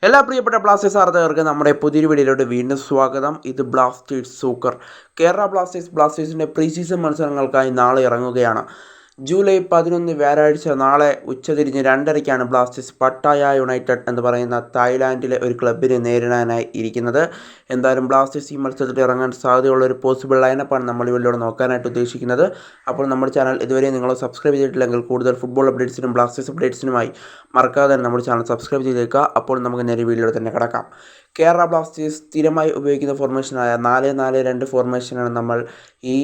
എല്ലാ പ്രിയപ്പെട്ട ബ്ലാസ്റ്റേഴ്സ് ആരാധകർക്ക് നമ്മുടെ പുതിയൊരു വീഡിയോയിലോട്ട് വീണ്ടും സ്വാഗതം. ഇത് ബ്ലാസ്റ്റേഴ്സ് സൂക്കർ. കേരള ബ്ലാസ്റ്റേഴ്സിൻ്റെ പ്രീ സീസൺ മത്സരങ്ങൾക്കായി നാളെ ഇറങ്ങുകയാണ്. ജൂലൈ 11 വ്യാഴാഴ്ച നാളെ ഉച്ചതിരിഞ്ഞ് 2:30-ക്കാണ് ബ്ലാസ്റ്റേഴ്സ് പട്ടായ യുണൈറ്റഡ് എന്ന് പറയുന്ന തായ്ലാൻഡിലെ ഒരു ക്ലബിനെ നേരിടാനായി ഇരിക്കുന്നത്. എന്തായാലും ബ്ലാസ്റ്റേഴ്സ് ഈ മത്സരത്തിൽ ഇറങ്ങാൻ സാധ്യതയുള്ള ഒരു പോസിബിൾ ലൈനപ്പാണ് നമ്മൾ ഇതിലൂടെ നോക്കാനായിട്ട് ഉദ്ദേശിക്കുന്നത്. അപ്പോൾ നമ്മുടെ ചാനൽ ഇതുവരെ നിങ്ങൾ സബ്സ്ക്രൈബ് ചെയ്തിട്ടില്ലെങ്കിൽ കൂടുതൽ ഫുട്ബോൾ അപ്ഡേറ്റ്സിനും ബ്ലാസ്റ്റേഴ്സ് അപ്ഡേറ്റ്സിനുമായി മറക്കാതെ തന്നെ നമ്മുടെ ചാനൽ സബ്സ്ക്രൈബ് ചെയ്തേക്കുക. അപ്പോൾ നമുക്ക് നേരെ വീഡിയോയിൽ തന്നെ കിടക്കാം. കേരള ബ്ലാസ്റ്റേഴ്സ് സ്ഥിരമായി ഉപയോഗിക്കുന്ന ഫോർമേഷനായ 4-4-2 ഫോർമേഷനാണ് നമ്മൾ ഈ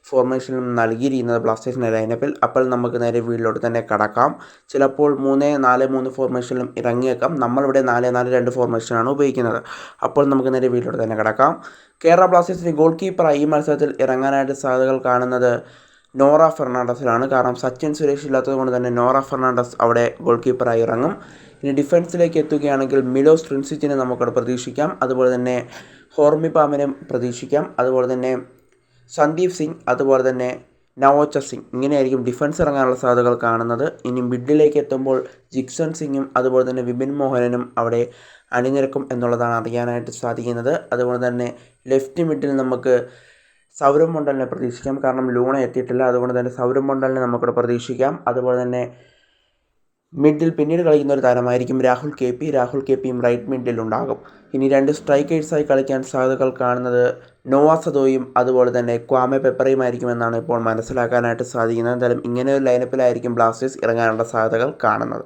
ഫോർമേഷനിൽ നൽകിയിരിക്കുന്നത് ബ്ലാസ്റ്റേഴ്സിൻ്റെ ലൈനപ്പിൽ. അപ്പോൾ നമുക്ക് നേരെ വീഡിയോയിലോട്ട് തന്നെ കടക്കാം. ചിലപ്പോൾ 3-4-3 ഫോർമേഷനിലും ഇറങ്ങിയേക്കാം. നമ്മളിവിടെ 4-4-2 ഫോർമേഷനാണ് ഉപയോഗിക്കുന്നത്. അപ്പോൾ നമുക്ക് നേരെ വീഡിയോയിലോട്ട് തന്നെ കടക്കാം. കേരള ബ്ലാസ്റ്റേഴ്സിൻ്റെ ഗോൾ കീപ്പറായി ഈ മത്സരത്തിൽ ഇറങ്ങാനായിട്ട് സാധ്യതകൾ കാണുന്നത് നോറ ഫെർണാണ്ടസിലാണ്. കാരണം സച്ചിൻ സുരേഷ് ഇല്ലാത്തത് കൊണ്ട് തന്നെ നോറ ഫെർണാണ്ടസ് അവിടെ ഗോൾ കീപ്പറായി ഇറങ്ങും. ഇനി ഡിഫൻസിലേക്ക് എത്തുകയാണെങ്കിൽ മിലോസ് ട്രിൻസിച്ചിനെ നമുക്കവിടെ പ്രതീക്ഷിക്കാം. അതുപോലെ തന്നെ ഹോർമി പാമിനും പ്രതീക്ഷിക്കാം. അതുപോലെ തന്നെ സന്ദീപ് സിംഗ്, അതുപോലെ തന്നെ നവോച്ച സിംഗ്, ഇങ്ങനെയായിരിക്കും ഡിഫൻസ് ഇറങ്ങാനുള്ള സാധ്യതകൾ കാണുന്നത്. ഇനി മിഡിലേക്ക് എത്തുമ്പോൾ ജിക്സൺ സിംഗും അതുപോലെ തന്നെ വിപിൻ മോഹനനും അവിടെ അണിനിരക്കും എന്നുള്ളതാണ് അറിയാനായിട്ട് സാധിക്കുന്നത്. അതുപോലെ തന്നെ ലെഫ്റ്റ് മിഡിൽ നമുക്ക് സൗരവ് മണ്ഡലിനെ പ്രതീക്ഷിക്കാം. കാരണം ലൂണ എത്തിയിട്ടില്ല, അതുകൊണ്ട് തന്നെ സൗരവ് മണ്ഡലിനെ നമുക്കിവിടെ പ്രതീക്ഷിക്കാം. അതുപോലെ തന്നെ മിഡിൽ പിന്നീട് കളിക്കുന്ന ഒരു താരമായിരിക്കും രാഹുൽ കെ പിയും റൈറ്റ് മിഡിൽ ഉണ്ടാകും. ഇനി 2 സ്ട്രൈക്കേഴ്സായി കളിക്കാൻ സാധ്യതകൾ കാണുന്നത് നോവ സദോയും അതുപോലെ തന്നെ ക്വാമെ പെപ്പറയുമായിരിക്കുമെന്നാണ് ഇപ്പോൾ മനസ്സിലാക്കാനായിട്ട് സാധിക്കുന്നത്. എന്തായാലും ഇങ്ങനെ ഒരു ലൈനപ്പിലായിരിക്കും ബ്ലാസ്റ്റേഴ്സ് ഇറങ്ങാനുള്ള സാധ്യതകൾ കാണുന്നത്.